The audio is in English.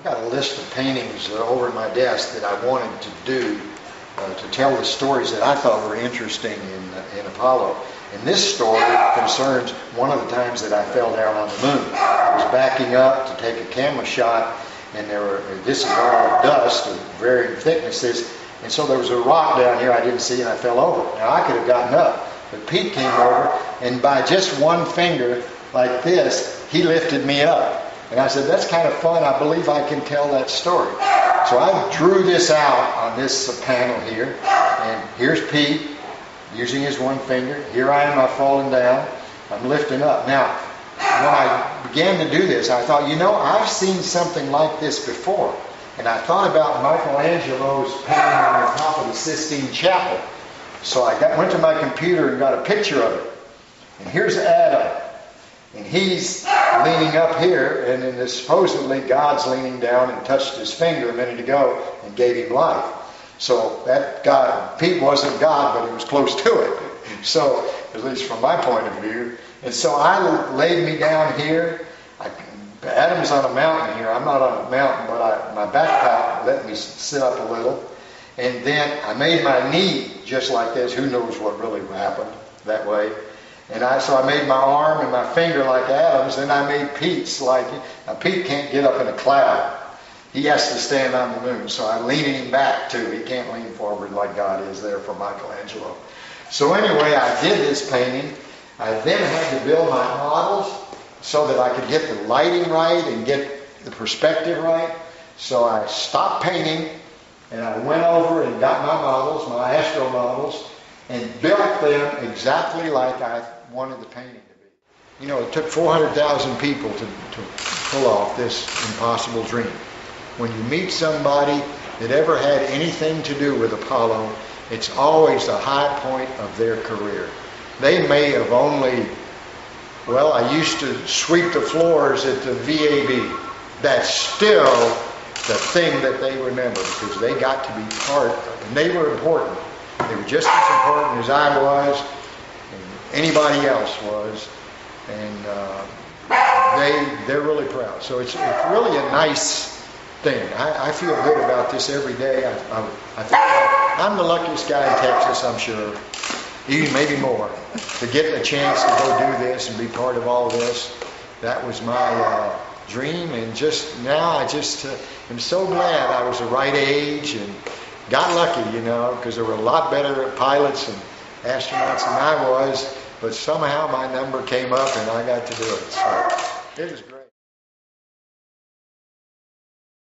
got a list of paintings over at my desk that I wanted to do to tell the stories that I thought were interesting in Apollo. And this story concerns one of the times that I fell down on the moon. I was backing up to take a camera shot, and this is all dust of varying thicknesses, and so there was a rock down here I didn't see, and I fell over. Now I could have gotten up, but Pete came over, and by just one finger like this, he lifted me up. And I said, that's kind of fun. I believe I can tell that story. So I drew this out on this panel here. And here's Pete using his one finger. Here I am, I've fallen down. I'm lifting up. Now, when I began to do this, I thought, I've seen something like this before. And I thought about Michelangelo's painting on the top of the Sistine Chapel. So I went to my computer and got a picture of it. And here's Adam. And he's leaning up here, and then supposedly God's leaning down and touched his finger a minute ago and gave him life. So that God, Pete wasn't God, but he was close to it. So, at least from my point of view. And so I laid me down here. Adam's on a mountain here. I'm not on a mountain, but my backpack let me sit up a little. And then I made my knee just like this. Who knows what really happened that way. And so I made my arm and my finger like Adam's, and I made Pete's like, now Pete can't get up in a cloud. He has to stand on the moon, so I leaned him back too. He can't lean forward like God is there for Michelangelo. So anyway, I did this painting. I then had to build my models so that I could get the lighting right and get the perspective right. So I stopped painting, and I went over and got my models, my astro models, and built them exactly like I wanted the painting to be. It took 400,000 people to pull off this impossible dream. When you meet somebody that ever had anything to do with Apollo, it's always the high point of their career. They may have only, I used to sweep the floors at the VAB. That's still the thing that they remember because they got to be part of it, and they were important. They were just as important as I was and anybody else was, and they're really proud. So it's really a nice thing. I feel good about this every day. I feel like I'm the luckiest guy in Texas, I'm sure, even maybe more, to get the chance to go do this and be part of all this. That was my dream, and just now I just am so glad I was the right age and got lucky, because there were a lot better pilots and astronauts than I was, but somehow my number came up and I got to do it. So it was great.